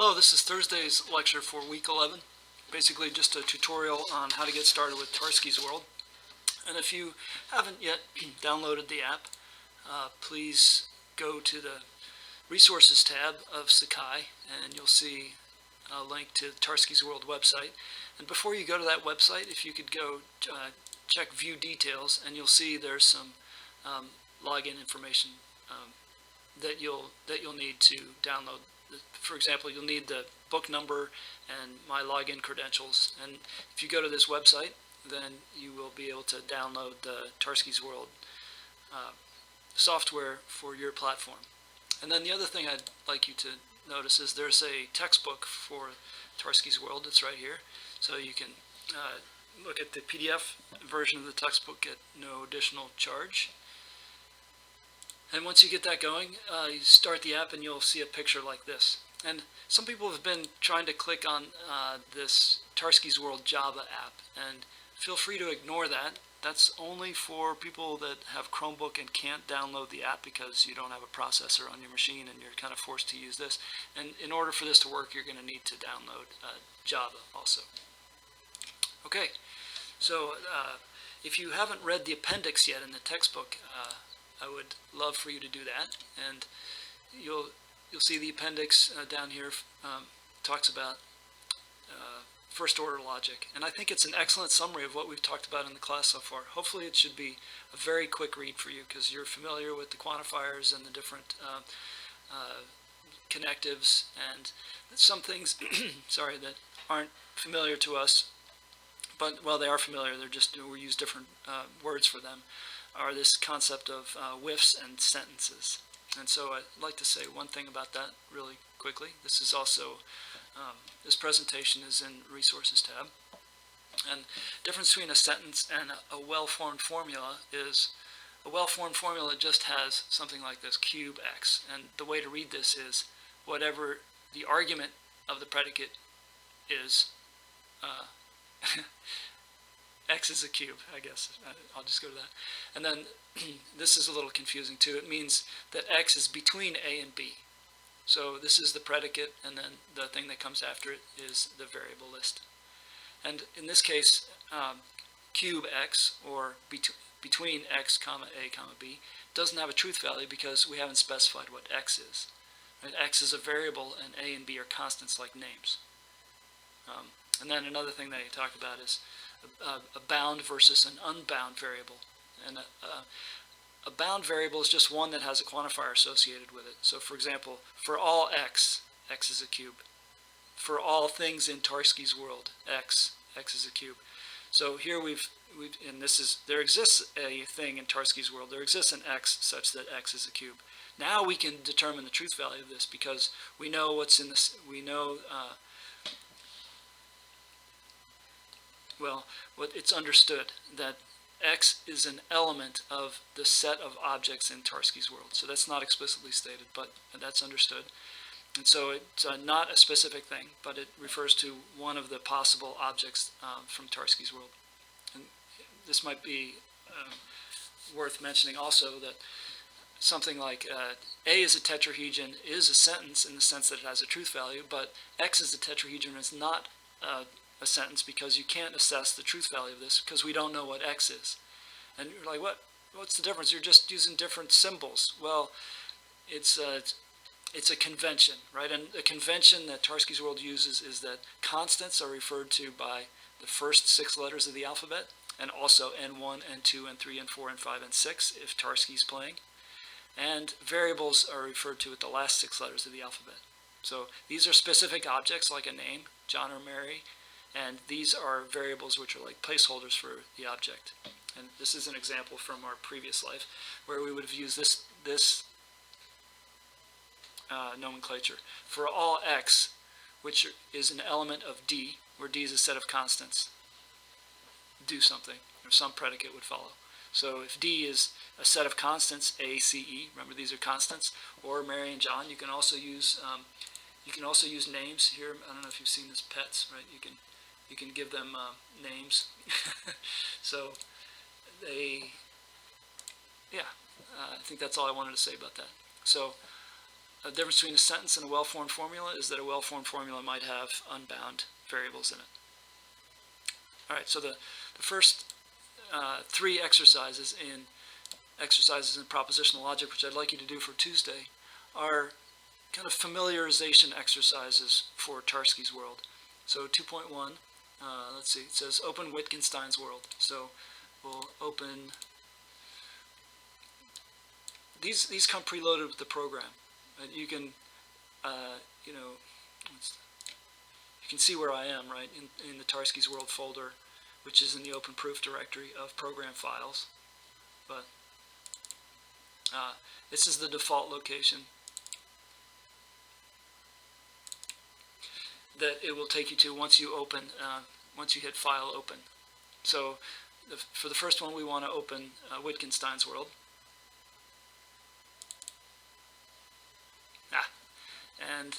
Hello, this is Thursday's lecture for week 11. Basically just a tutorial on how to get started with Tarski's World. And if you haven't yet downloaded the app, please go to the Resources tab of Sakai and you'll see a link to Tarski's World website. And before you go to that website, if you could go check View Details, and you'll see there's some login information that you'll need to download. For example, you'll need the book number and my login credentials. And if you go to this website, then you will be able to download the Tarski's World software for your platform. And then the other thing I'd like you to notice is there's a textbook for Tarski's World. It's right here. So you can look at the PDF version of the textbook at no additional charge. And once you get that going, you start the app and you'll see a picture like this. And some people have been trying to click on this Tarski's World Java app, and feel free to ignore that. That's only for people that have Chromebook and can't download the app because you don't have a processor on your machine and you're kind of forced to use this. And in order for this to work, you're going to need to download Java also. Okay, so if you haven't read the appendix yet in the textbook, I would love for you to do that, and you'll see the appendix down here talks about first order logic, and I think it's an excellent summary of what we've talked about in the class so far. Hopefully it should be a very quick read for you because you're familiar with the quantifiers and the different connectives, and some things sorry, that aren't familiar to us, but well, they are familiar, they're just we use different words for them, are this concept of whiffs and sentences. And so I'd like to say one thing about that really quickly. This is also, this presentation is in Resources tab. And the difference between a sentence and a well-formed formula is a well-formed formula just has something like this, cube x. And the way to read this is whatever the argument of the predicate is, x is a cube, I guess. I'll just go to that. And then this is a little confusing too. It means that x is between a and b. So this is the predicate, and then the thing that comes after it is the variable list. And in this case, cube x, or between x comma a comma b, doesn't have a truth value because we haven't specified what x is. And x is a variable, and a and b are constants like names. And then another thing they talk about is a bound versus an unbound variable. And a bound variable is just one that has a quantifier associated with it. So for example, for all x, x is a cube. For all things in Tarski's World, x is a cube. So here and this is, there exists a thing in Tarski's World, there exists an x such that x is a cube. Now we can determine the truth value of this because we know what's in this, we know well, it's understood that x is an element of the set of objects in Tarski's World. So that's not explicitly stated, but that's understood. And so it's not a specific thing, but it refers to one of the possible objects from Tarski's World. And this might be worth mentioning also that something like A is a tetrahedron is a sentence in the sense that it has a truth value, but X is a tetrahedron is not a sentence because you can't assess the truth value of this because we don't know what X is. And you're like, what's the difference? You're just using different symbols. Well, it's a convention, right? And the convention that Tarski's World uses is that constants are referred to by the first 6 letters of the alphabet, and also N1, N2, N3, N4, N5, and 6 if Tarski's playing. And variables are referred to with the last 6 letters of the alphabet. So these are specific objects like a name, John or Mary, and these are variables which are like placeholders for the object. And this is an example from our previous life where we would have used this nomenclature. For all x, which is an element of D, where D is a set of constants, do something, or some predicate would follow. So if D is a set of constants, A, C, E, remember these are constants, or Mary and John, you can also use names here. I don't know if you've seen this, pets, right? You can give them names. So I think that's all I wanted to say about that. So a difference between a sentence and a well-formed formula is that a well-formed formula might have unbound variables in it. All right, so the first three exercises in propositional logic, which I'd like you to do for Tuesday, are kind of familiarization exercises for Tarski's world. So 2.1, let's see, it says open Wittgenstein's world. So we'll open, these come preloaded with the program. You can, you know, you can see where I am, right, in the Tarski's world folder, which is in the open proof directory of program files. But this is the default location that it will take you to once you open, once you hit File Open. So for the first one, we want to open Wittgenstein's world. And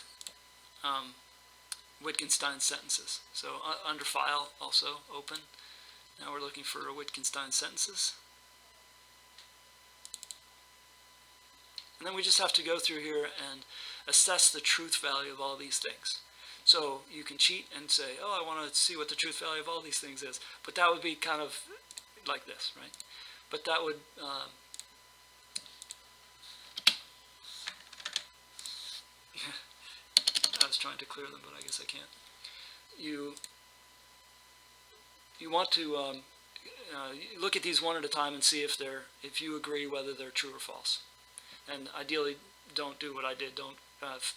Wittgenstein sentences. So under File, also open. Now we're looking for Wittgenstein sentences. And then we just have to go through here and assess the truth value of all these things. So you can cheat and say, oh, I want to see what the truth value of all these things is. But that would be kind of like this, right? But that would, I was trying to clear them, but I guess I can't. You want to look at these one at a time and see if you agree whether they're true or false. And ideally, don't do what I did. Don't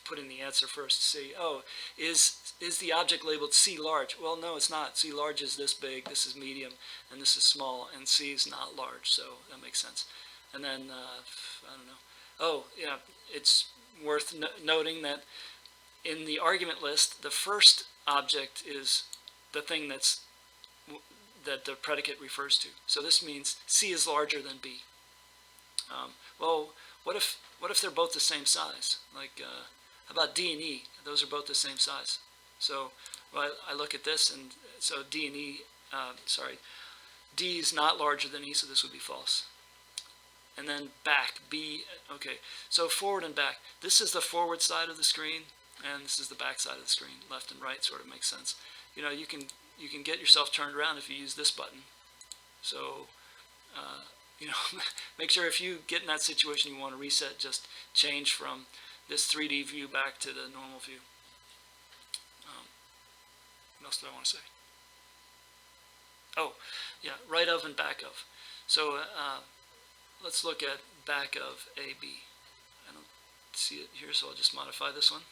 put in the answer first to see, oh, is the object labeled C large? Well, no, it's not. C large is this big, this is medium, and this is small, and C is not large, so that makes sense. And then, I don't know. Oh, yeah, it's worth noting that in the argument list, the first object is the thing that the predicate refers to. So this means C is larger than B. Well, what if they're both the same size? Like, how about D and E? Those are both the same size. So well, I look at this, and so D and E, D is not larger than E, so this would be false. And then back, B, okay. So forward and back. This is the forward side of the screen, and this is the back side of the screen. Left and right sort of makes sense. You know, you can get yourself turned around if you use this button. So, you know, make sure if you get in that situation you want to reset, just change from this 3D view back to the normal view. What else do I want to say? Oh, yeah, right of and back of. So let's look at back of AB. I don't see it here, so I'll just modify this one.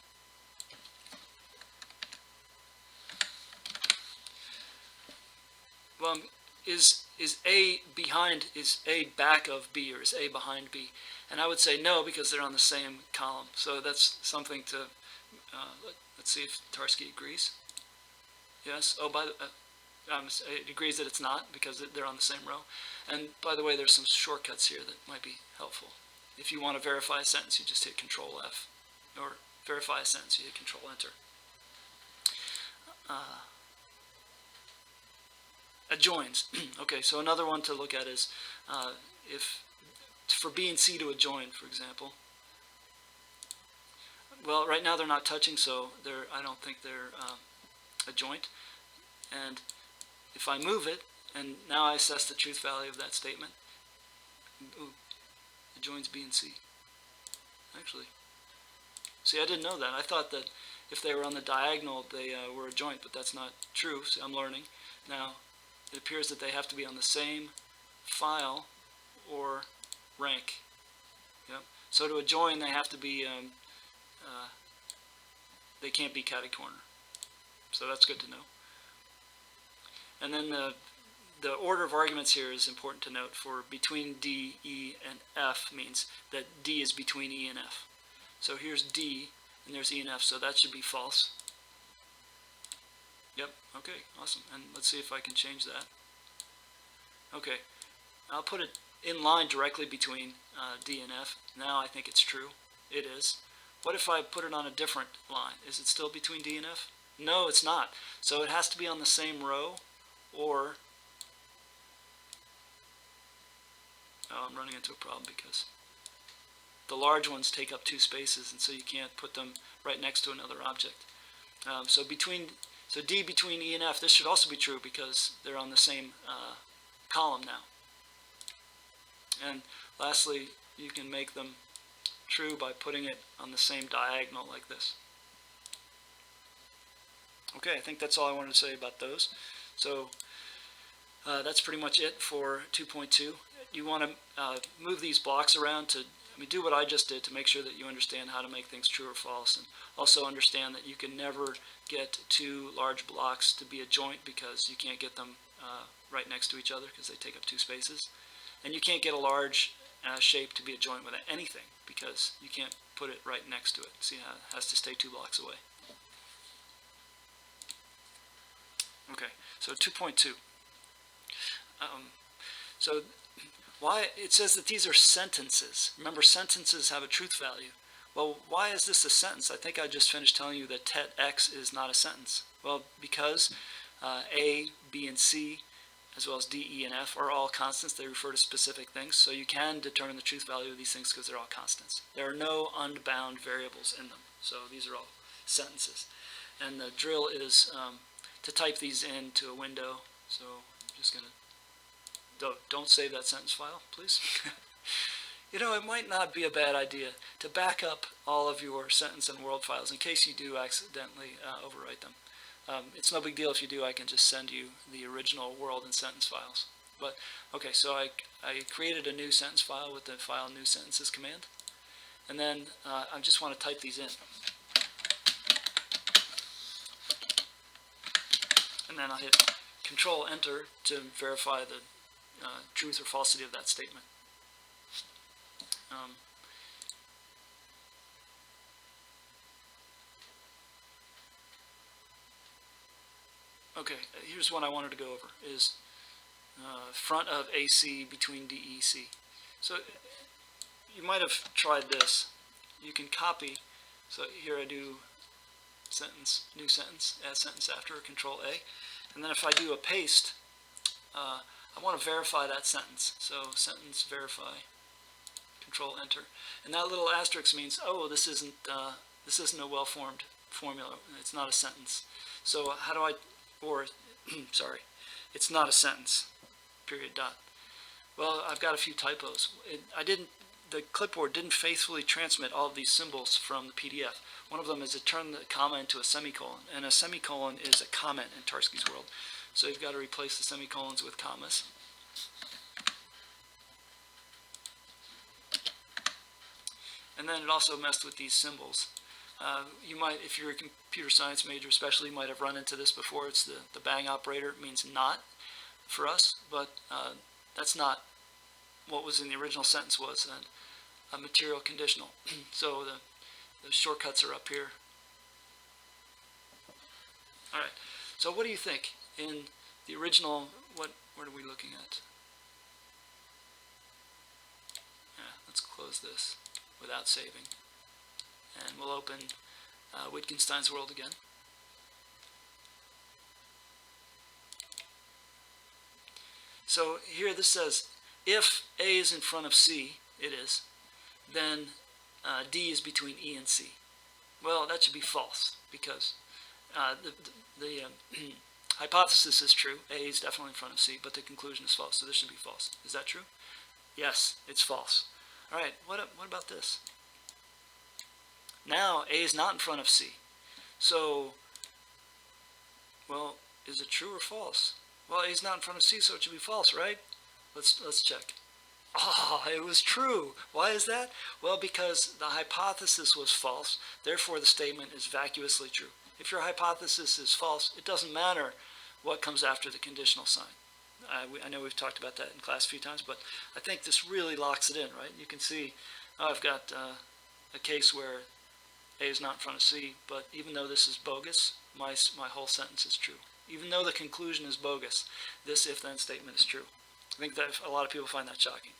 Well, is A back of B, or is A behind B? And I would say no, because they're on the same column. So that's something to, let's see if Tarski agrees. Yes, oh, it agrees that it's not, because they're on the same row. And by the way, there's some shortcuts here that might be helpful. If you want to verify a sentence, you just hit Control F. Or verify a sentence, you hit Control Enter. Adjoins. Okay, so another one to look at is if for B and C to adjoin, for example. Well, right now they're not touching, so I don't think they're a joint. And if I move it, and now I assess the truth value of that statement, ooh, adjoins B and C. Actually, see, I didn't know that. I thought that if they were on the diagonal, they were a joint, but that's not true. So I'm learning. Now, it appears that they have to be on the same file or rank. Yep. So to adjoin, they have to be, they can't be catty-corner. So that's good to know. And then the order of arguments here is important to note. For between D, E, and F means that D is between E and F. So here's D, and there's E and F, so that should be false. Yep, okay, awesome. And let's see if I can change that. Okay, I'll put it in line directly between D and F. Now I think it's true. It is. What if I put it on a different line? Is it still between D and F? No, it's not. So it has to be on the same row, or... Oh, I'm running into a problem because... the large ones take up 2 spaces, and so you can't put them right next to another object. So D between E and F, this should also be true because they're on the same column now. And lastly, you can make them true by putting it on the same diagonal like this. Okay, I think that's all I wanted to say about those. So that's pretty much it for 2.2. You want to move these blocks around to do what I just did to make sure that you understand how to make things true or false, and also understand that you can never get 2 large blocks to be a joint because you can't get them right next to each other because they take up 2 spaces. And you can't get a large shape to be a joint with anything because you can't put it right next to it. See how it has to stay 2 blocks away. Okay, so 2.2. So why it says that these are sentences. Remember, sentences have a truth value. Well, why is this a sentence? I think I just finished telling you that tet x is not a sentence. Well, because A, B, and C, as well as D, E, and F are all constants. They refer to specific things. So you can determine the truth value of these things because they're all constants. There are no unbound variables in them. So these are all sentences. And the drill is to type these into a window. So I'm just going to, don't save that sentence file, please. You know, it might not be a bad idea to back up all of your sentence and world files in case you do accidentally overwrite them. It's no big deal if you do. I can just send you the original world and sentence files. But okay, so I created a new sentence file with the file new sentences command, and then I just want to type these in, and then I hit Control Enter to verify the truth or falsity of that statement. Okay, here's what I wanted to go over, is front of AC between DEC. So you might have tried this. You can copy, so here I do sentence, new sentence, add sentence after, Control A. And then if I do a paste, I want to verify that sentence. So sentence verify, Control Enter. And that little asterisk means, oh, this isn't a well-formed formula. It's not a sentence. So how do I, or, sorry, it's not a sentence, period, dot. Well, I've got a few typos. The clipboard didn't faithfully transmit all of these symbols from the PDF. One of them is it turned the comma into a semicolon, and a semicolon is a comment in Tarski's world. So you've got to replace the semicolons with commas. And then it also messed with these symbols. You might, if you're a computer science major especially, you might have run into this before. It's the bang operator. It means not for us, but that's not what was in the original sentence, was a material conditional. So the shortcuts are up here. All right, so what do you think? In the original, what are we looking at? Yeah, let's close this without saving. And we'll open Wittgenstein's world again. So here this says, if A is in front of C, it is, then D is between E and C. Well, that should be false, because the hypothesis is true. A is definitely in front of C, but the conclusion is false, so this should be false. Is that true? Yes, it's false. All right, what about this? Now A is not in front of C. So, well, is it true or false? Well, A is not in front of C, so it should be false, right? Let's check. Oh, it was true. Why is that? Well, because the hypothesis was false, therefore the statement is vacuously true. If your hypothesis is false, it doesn't matter what comes after the conditional sign. I know we've talked about that in class a few times, but I think this really locks it in, right? You can see I've got a case where A is not in front of C, but even though this is bogus, my whole sentence is true. Even though the conclusion is bogus, this if-then statement is true. I think that a lot of people find that shocking.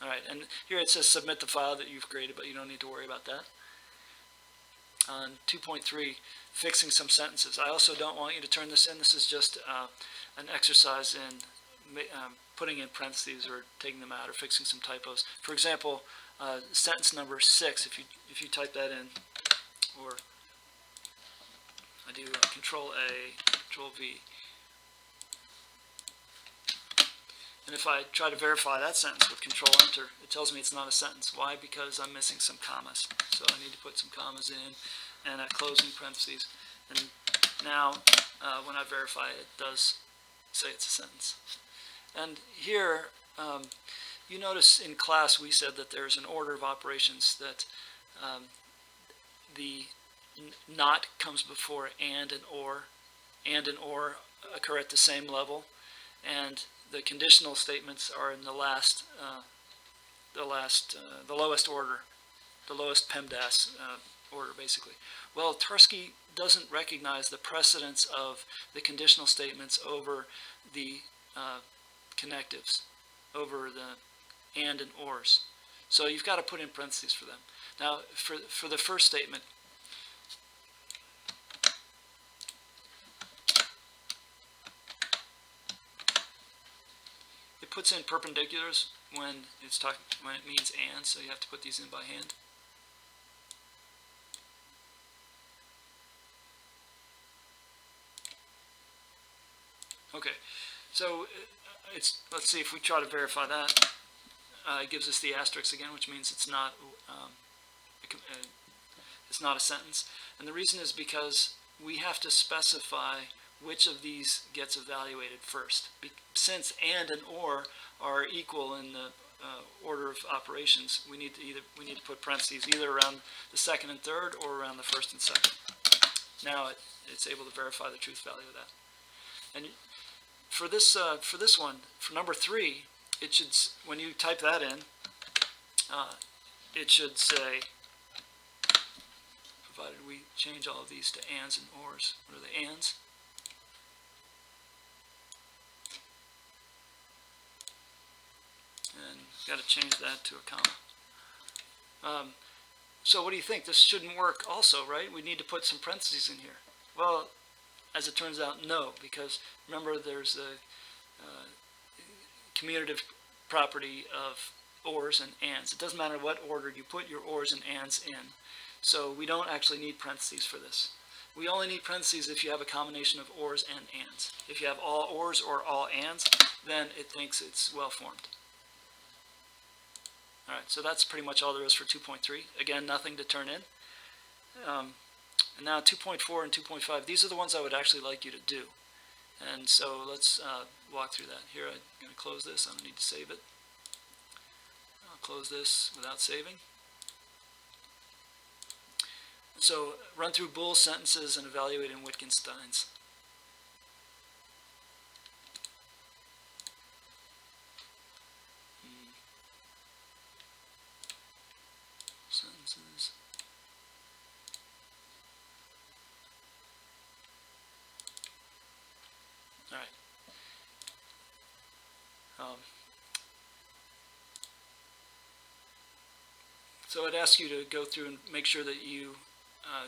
All right, and here it says submit the file that you've created, but you don't need to worry about that. On 2.3, fixing some sentences. I also don't want you to turn this in. This is just an exercise in putting in parentheses or taking them out or fixing some typos. For example, sentence number 6, if you type that in, or I do Control A, Control V, and if I try to verify that sentence with Control Enter, it tells me it's not a sentence. Why? Because I'm missing some commas. So I need to put some commas in and closing parentheses. And now, when I verify it, it does say it's a sentence. And here, you notice in class we said that there's an order of operations, that the not comes before and and or occur at the same level, and the conditional statements are in the lowest order, the lowest PEMDAS order, basically. Well, Tarski doesn't recognize the precedence of the conditional statements over the connectives, over the and ors. So you've got to put in parentheses for them. Now, for the first statement, it puts in perpendiculars when it means and, so you have to put these in by hand. Okay, so let's see if we try to verify that. It gives us the asterisk again, which means it's not a sentence. And the reason is because we have to specify which of these gets evaluated first. Since and or are equal in the order of operations, we need to put parentheses either around the second and third or around the first and second. Now it's able to verify the truth value of that. And for this one, for number 3, it should, when you type that in, it should say, provided we change all of these to ands and ors. What are the ands? And got to change that to a comma. So what do you think? This shouldn't work also, right? We need to put some parentheses in here. Well, as it turns out, no, because remember there's a commutative property of ors and ands. It doesn't matter what order you put your ors and ands in. So we don't actually need parentheses for this. We only need parentheses if you have a combination of ors and ands. If you have all ors or all ands, then it thinks it's well formed. All right, so that's pretty much all there is for 2.3. Again, nothing to turn in. And now 2.4 and 2.5, these are the ones I would actually like you to do. And so let's walk through that. Here I'm going to close this. I don't need to save it. I'll close this without saving. So run through Boole sentences and evaluate in Wittgenstein's. Sentences. All right. So it asks you to go through and make sure that you,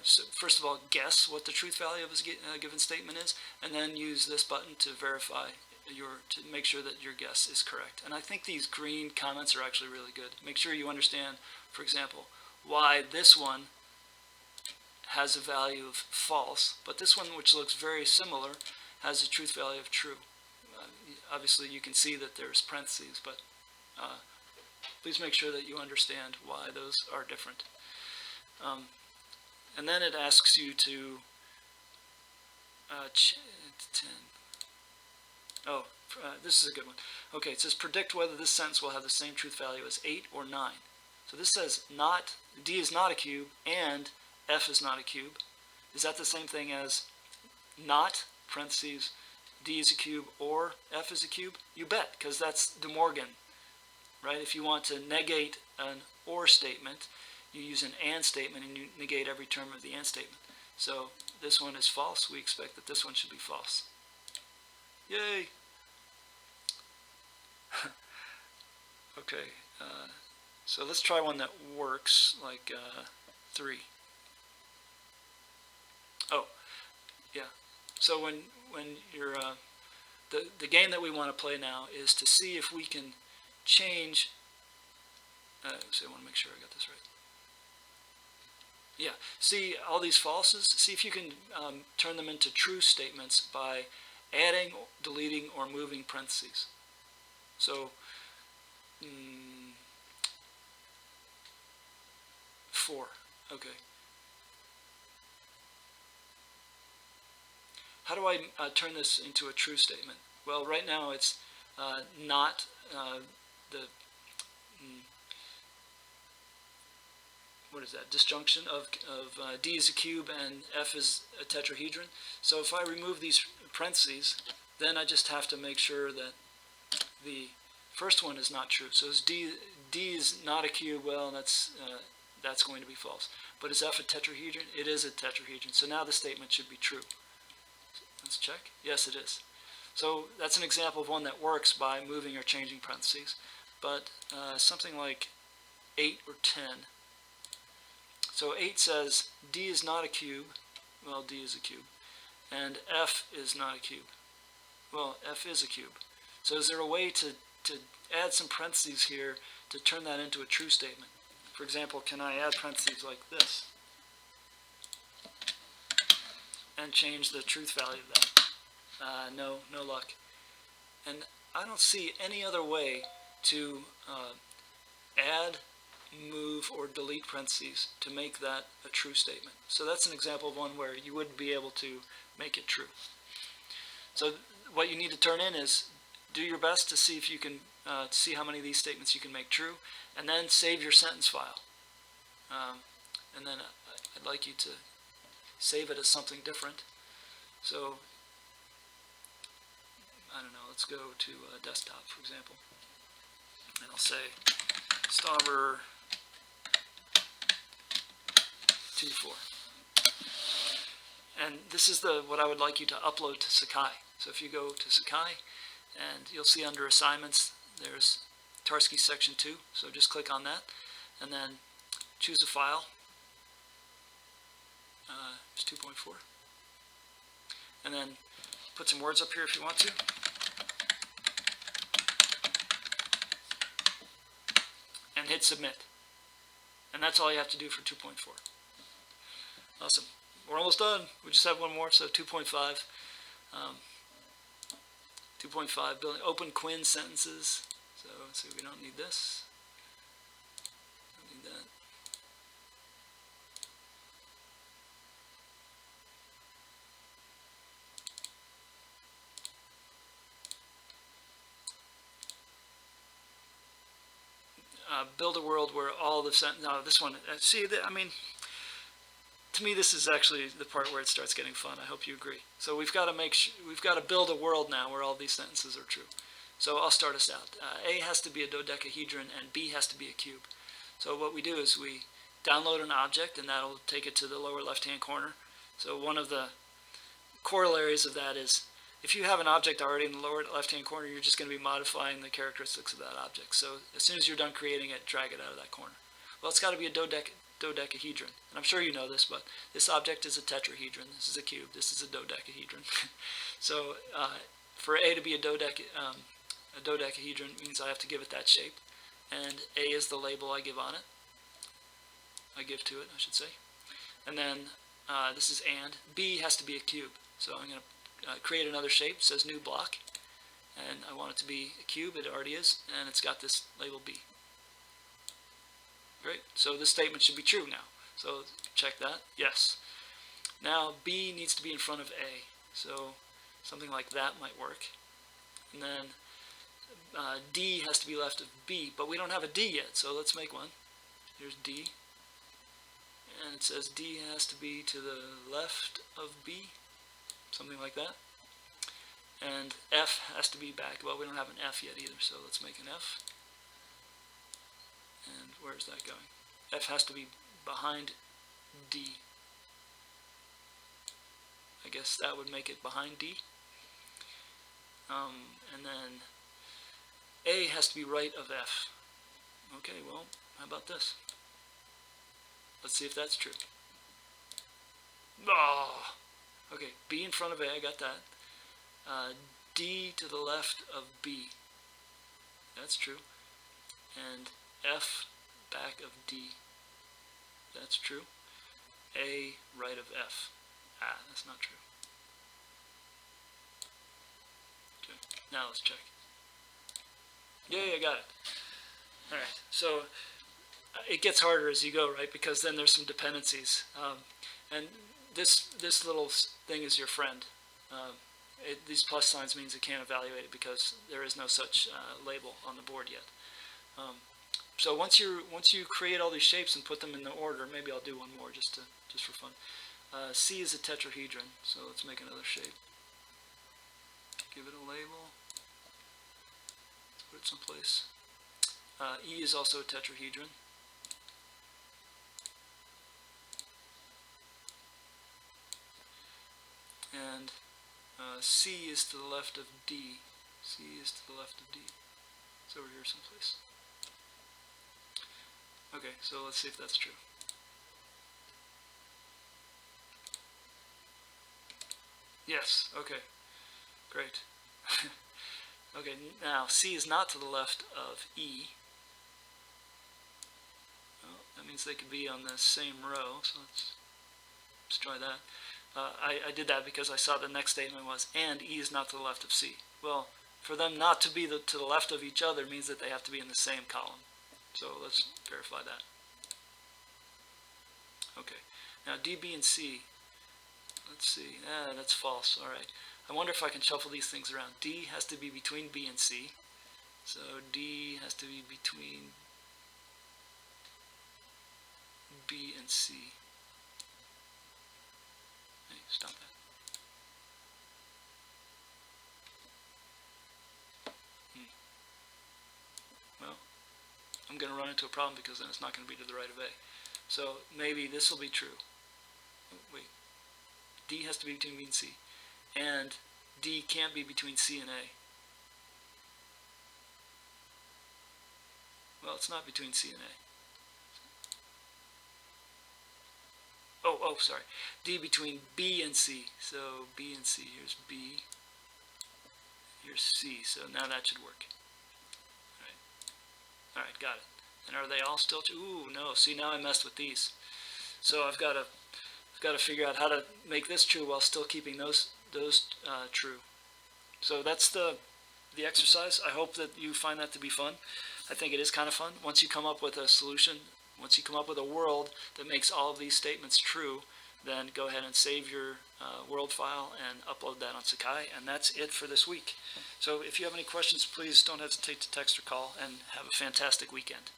so first of all, guess what the truth value of a given statement is, and then use this button to verify to make sure that your guess is correct. And I think these green comments are actually really good. Make sure you understand, for example, why this one has a value of false, but this one, which looks very similar, has a truth value of true. Obviously, you can see that there's parentheses, but please make sure that you understand why those are different. And then it asks you to this is a good one. Okay, it says predict whether this sentence will have the same truth value as 8 or 9. So this says not, D is not a cube and F is not a cube. Is that the same thing as not, parentheses, D is a cube or F is a cube? You bet, because that's De Morgan, right? If you want to negate an or statement, you use an and statement and you negate every term of the and statement. So this one is false. We expect that this one should be false. Yay! Okay, so let's try one that works, like 3. Oh, yeah. So when you're the game that we want to play now is to see if we can change. So I want to make sure I got this right. Yeah, see all these falses? See if you can turn them into true statements by adding, deleting, or moving parentheses. So, 4, okay. How do I turn this into a true statement? Well, right now it's not the what is that, disjunction of D is a cube and F is a tetrahedron. So if I remove these parentheses, then I just have to make sure that the first one is not true. So is D is not a cube, well, that's going to be false. But is F a tetrahedron? It is a tetrahedron. So now the statement should be true. Let's check. Yes, it is. So that's an example of one that works by moving or changing parentheses. But something like 8 or 10. So 8 says D is not a cube. Well, D is a cube. And F is not a cube. Well, F is a cube. So is there a way to add some parentheses here to turn that into a true statement? For example, can I add parentheses like this and change the truth value of that? No luck. And I don't see any other way to add, move, or delete parentheses to make that a true statement. So that's an example of one where you wouldn't be able to make it true. So what you need to turn in is do your best to see if you can see how many of these statements you can make true, and then save your sentence file. And then I'd like you to save it as something different. So I don't know, let's go to desktop, for example, and I'll say Stauber 2.4. And this is what I would like you to upload to Sakai. So if you go to Sakai, and you'll see under assignments, there's Tarski section 2. So just click on that, and then choose a file. It's 2.4. And then put some words up here if you want to. And hit submit. And that's all you have to do for 2.4. Awesome. We're almost done. We just have one more, so 2.5. 2.5, building open Quinn sentences. So let's see, we don't need this. Don't need that. Build a world where all the this one. See, I mean, to me, this is actually the part where it starts getting fun. I hope you agree. So we've got to build a world now where all these sentences are true. So I'll start us out. A has to be a dodecahedron, and B has to be a cube. So what we do is we download an object, and that'll take it to the lower left-hand corner. So one of the corollaries of that is, if you have an object already in the lower left-hand corner, you're just going to be modifying the characteristics of that object. So as soon as you're done creating it, drag it out of that corner. Well, it's got to be a dodecahedron. And I'm sure you know this, but this object is a tetrahedron. This is a cube. This is a dodecahedron. So for A to be a dodecahedron means I have to give it that shape. And A is the label I give on it. I give to it, I should say. And then this is and. B has to be a cube. So I'm going to create another shape. It says new block. And I want it to be a cube. It already is. And it's got this label B. Great. So this statement should be true now. So check that. Yes. Now B needs to be in front of A. So something like that might work. And then D has to be left of B. But we don't have a D yet, so let's make one. Here's D. And it says D has to be to the left of B. Something like that. And F has to be back. Well, we don't have an F yet either, so let's make an F. And where's that going? F has to be behind D. I guess that would make it behind D. And then A has to be right of F. Okay, well, how about this? Let's see if that's true. Oh! Okay, B in front of A, I got that. D to the left of B. That's true. And F back of D. That's true. A right of F. Ah, that's not true. Okay, now let's check. Yeah, got it. All right, so it gets harder as you go, right? Because then there's some dependencies. And this little thing is your friend. These plus signs means it can't evaluate it because there is no such label on the board yet. So once you create all these shapes and put them in the order, maybe I'll do one more just for fun. C is a tetrahedron, so let's make another shape. Give it a label. Put it someplace. E is also a tetrahedron. And C is to the left of D. C is to the left of D. It's over here someplace. Okay, so let's see if that's true. Yes, okay, great. Okay, now C is not to the left of E. Well, that means they could be on the same row, so let's try that. I did that because I saw the next statement was, and E is not to the left of C. Well, for them not to be to the left of each other means that they have to be in the same column. So let's verify that. Okay, now D, B, and C. Let's see. That's false. All right. I wonder if I can shuffle these things around. D has to be between B and C. So D has to be between B and C. Hey, stop that. Well, I'm going to run into a problem because then it's not going to be to the right of A. So maybe this will be true. Oh, wait. D has to be between B and C. And D can't be between C and A. Well, it's not between C and A. Oh, sorry. D between B and C. So B and C. Here's B. Here's C. So now that should work. All right, got it. And are they all still true? Ooh, no. See, now I messed with these. So I've got to figure out how to make this true while still keeping those true. So that's the exercise. I hope that you find that to be fun. I think it is kind of fun. Once you come up with a solution, once you come up with a world that makes all of these statements true, then go ahead and save your world file and upload that on Sakai, and that's it for this week. So if you have any questions, please don't hesitate to text or call, and have a fantastic weekend.